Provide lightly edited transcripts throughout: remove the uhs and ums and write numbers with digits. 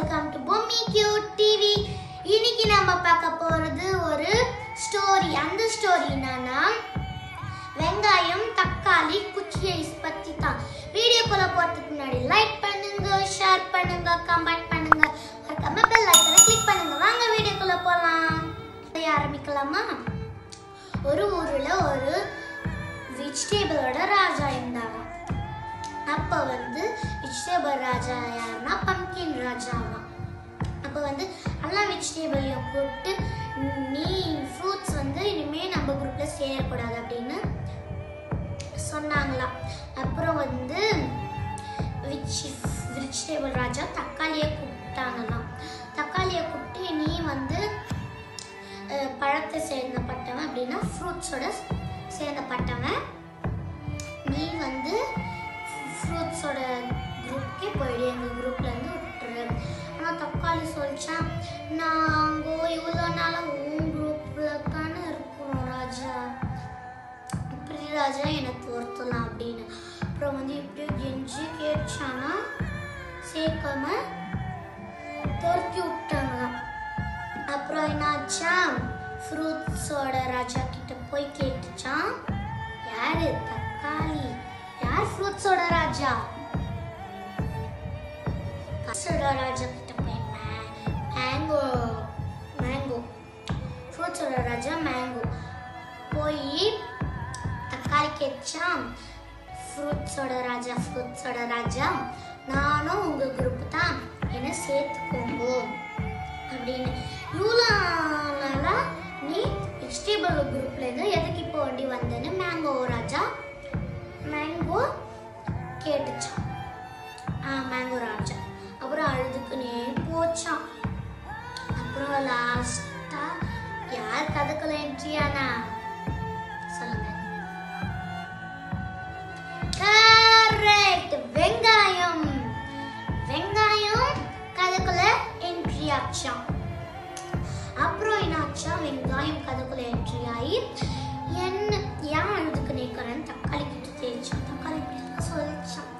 welcome to Bommi Cute TV. இன்னைக்கு நம்ம பார்க்க போறது ஒரு ஸ்டோரி. அந்த ஸ்டோரி என்னன்னா வெங்காயம் தக்காளி குச்சி ஐஸ் பத்தி தான். வீடியோக்குள்ள போறதுக்கு முன்னாடி லைக் பண்ணுங்க, ஷேர் பண்ணுங்க, கமெண்ட் பண்ணுங்க, மறக்காம பெல் ஐகானை கிளிக் பண்ணுங்க. வாங்க வீடியோக்குள்ள போலாம். ஆரம்பிக்கலாமா? ஒரு ஊர்ல ஒரு வெஜிடபிளோட ராஜா இருந்தாங்க. அப்ப வெஜிடபிள் ராஜா யாருன்னா பம்கின் ராஜாவா. அப்ப எல்லா வெஜிடபிளையும் கூப்பிட்டு நீ ஃப்ரூட்ஸ் இனிமே நம்ம குரூப்ல சேரக்கூடாது அப்படின்னு சொன்னாங்களாம். அப்புறம் வெஜிடபிள் ராஜா தக்காளியை கூப்பிட்டாங்களாம். தக்காளியை கூப்பிட்டு நீ பழத்தை சேர்ந்தப்பட்டவன் அப்படின்னா ஃப்ரூட்ஸோட சேர்ந்தப்பட்டவன், நீ ஃப்ரூட்ஸோட குரூப்கே போயிடு, எங்கள் குரூப்லேருந்து விட்டுரு. ஆனால் தக்காளி சொல்லிச்சான், நாங்கள் இவ்வளோ நாளாக உன் குரூப்பில் தானே இருக்கணும் ராஜா, இப்படி ராஜா என்னை தோர்த்தலாம் அப்படின்னு. அப்புறம் இப்படியே கெஞ்சி கேட்டானா சேர்க்காம தோர்த்தி விட்டாங்க. அப்புறம் என்னாச்சா, ஃப்ரூட்ஸோட ராஜா கிட்ட போய் கேட்டுச்சான், யாரு தக்காளி, யார் ஃப்ரூட்ஸோட ராஜா? ராஜா கிட்ட போய் மேங்கோ ஃப்ரூட்ஸோட ராஜா மேங்கோ போய் தக்காளி கேட்டான், ஃப்ரூட்ஸோட ராஜா நானும் உங்க குரூப் தான், என்ன சேர்த்துக்கோங்க அப்படின்னு. இவ்வளோ நாளா நீ வெஜிடபிள் குரூப்ல இருந்து எதுக்கு இப்போ வந்தேன்னு மேங்கோ கேட்டுச்சான். மேங்கோ ராஜா அப்புறம் அழுதுக்குனே போச்சான். அப்புறம் லாஸ்டா யார் கதைக்குள்ள என்ட்ரி ஆனா சொல்லுங்க? கரெக்ட், வெங்காயம் கதைக்குள்ள என்ட்ரி ஆச்சான். அப்புறம் என்னாச்சா, வெங்காயம் கதைக்குள்ள என்ட்ரி ஆகி என்ன ஏன் அழுதுக்கு நிற்கிறேன்னு தக்காளி கிட்ட தேய்ச்சான். தக்காளி சொல்லிச்சான்,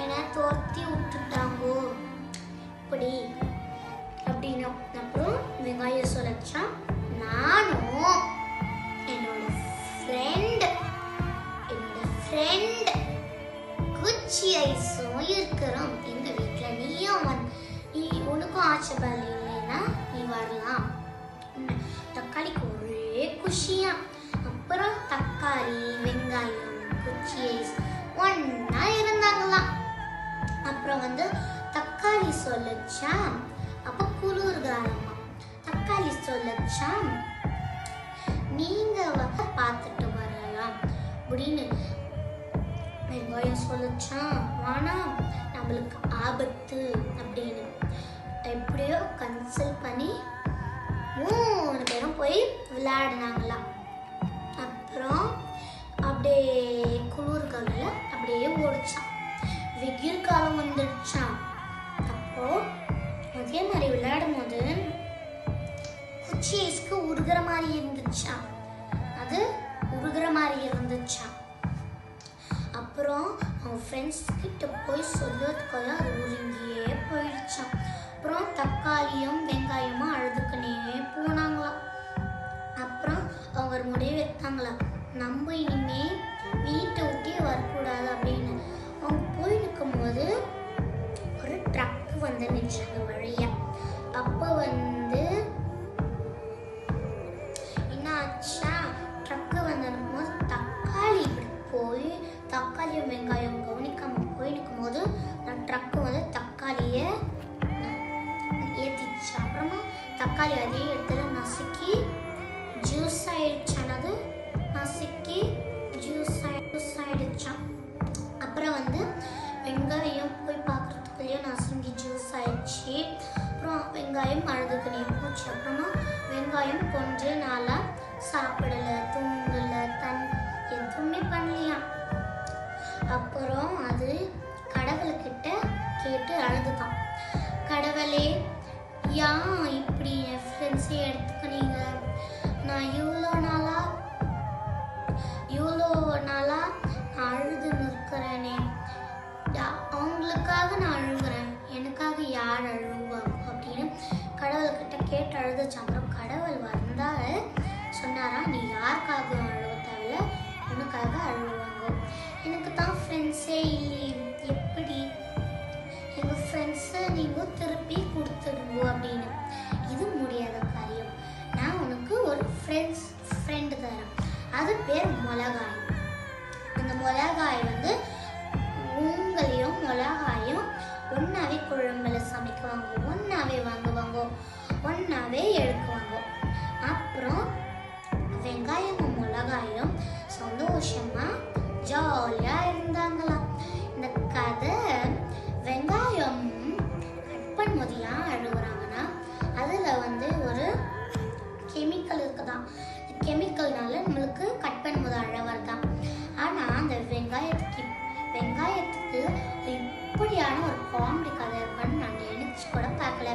என்ன தோர்த்தி விட்டுட்டாங்கோ இப்படி அப்படின்னு. அப்புறம் வெங்காயம் சொல்லிச்சான், நானும் என்னோட ஃப்ரெண்ட் குச்சி ஐஸும் இருக்கிறோம் எங்க வீட்டுல, நீ உனக்கும் ஆச்சபால் இல்லைன்னா நீ வரலாம். தக்காளிக்கு ஒரே குஷியா. அப்புறம் தக்காளி வெங்காயம் குச்சி ஐஸ் ஒன்னா இருந்தாங்களாம். அப்புறம் தக்காளி சொல்லிச்சா, அப்ப குளிர்காலமா, தக்காளி சொல்லிச்சா நீங்க பார்த்துட்டு வரலாம் அப்படின்னு. வெங்காயம் சொல்லிச்சான், ஆனா நம்மளுக்கு ஆபத்து அப்படின்னு. எப்படியோ கன்சல்ட் பண்ணி 3 பேரும் போய் விளையாடினாங்களாம். அப்புறம் அப்படியே குளிர்கால அப்படியே ஓடிச்சான். வெயில் காலம் வந்துடுச்சான். அப்போ அதே மாதிரி விளையாடும் போது குச்சி ஐஸ்க்கு உருகிற மாதிரி இருந்துச்சான். அப்புறம் அவன் ஃப்ரெண்ட்ஸ் கிட்ட போய் சொல்றதுக்குள்ள அது உருங்கியே போயிடுச்சான். அப்புறம் தக்காளியும் வெங்காயமும் அழுதுக்குனே போனாங்களாம். அப்புறம் அவங்க ஒரு முடிவு எடுத்தாங்களாம், நம்ம இனிமே வீட்டை விட்டே வரக்கூடாது அப்படின்னு. அவங்க போய் நிற்கும் போது ஒரு ட்ரக் நிற்றாங்க வழியா. அப்போ என்னாச்சா, ட்ரக்கு நிற்கும்போது தக்காளி இப்படி போய் தக்காளியும் வெங்காயம் கவனிக்காம போய் நிற்கும் போது ட்ரக்கு தக்காளியை ஏத்திச்சு. அப்புறமா தக்காளி அதே இடத்துல நசுக்கி ஜூஸ் ஆயிடுச்சான். அது நசுக்கி ஜூஸ் ஆயிடுச்சான். அப்புறம் வெங்காயம் போய் பார்க்கறதுக்குள்ளேயே நசுங்கி ஜூஸ் ஆயிடுச்சு. அப்புறம் வெங்காயம் அழுதுக்குனே போச்சு. அப்புறமா வெங்காயம் கொஞ்ச நாளா சாப்பிடல, தூங்கல, எதுவுமே பண்ணலையா. அப்புறம் அது கடவுள்கிட்ட கேட்டு அழுதுதான், கடவுளே ஏன் இப்படி என் ஃப்ரெண்ட்ஸே எடுத்துக்கினீங்க, நான் இவ்வளோ நாளா நான் அழுது நிற்கிறேனே, அவங்களுக்காக நான் அழுகுறேன், எனக்காக யார் அழுவாங்க கேட்டு அழுதுச்சு. அப்புறம் கடவுள் வந்தாரு, சொன்னாரா, நீ யாருக்காக அழுவ தேவையில்ல, உனக்காக அழுவாங்க. எனக்கு தான் ஃப்ரெண்ட்ஸே இல்லை, எப்படி எங்கள் ஃப்ரெண்ட்ஸை நீங்கள் திருப்பி கொடுத்துடுங்க அப்படின்னு. இது முடியாத காரியம். நான் உனக்கு ஒரு ஃப்ரெண்டு தரேன். அது பேர் மிளகாய். அந்த மிளகாய் வந்து உங்களையும் மிளகாயும் ஒன்றாவே குழம்புல சமைக்குவாங்க, ஒன்றாவே வாங்குவாங்க, ஒன்றாவே எடுக்குவாங்க. அப்புறம் வெங்காயமும் மிளகாயும் சந்தோஷமாக ஜாலியாக இருந்தாங்களாம். இந்த கதை வெங்காயம் கட் பண்ணும்போது ஏன் அழுகுறாங்கன்னா, அதில் வந்து ஒரு கெமிக்கல் இருக்குதான். கெமிக்கல்னால நம்மளுக்கு கட் பண்ணும்போது அழ வருதான். ஆனால் அந்த வெங்காயத்துக்கு இப்படியான ஒரு காமெடி கதை இருக்குன்னு நான் நினைச்சு கூட பார்க்கல.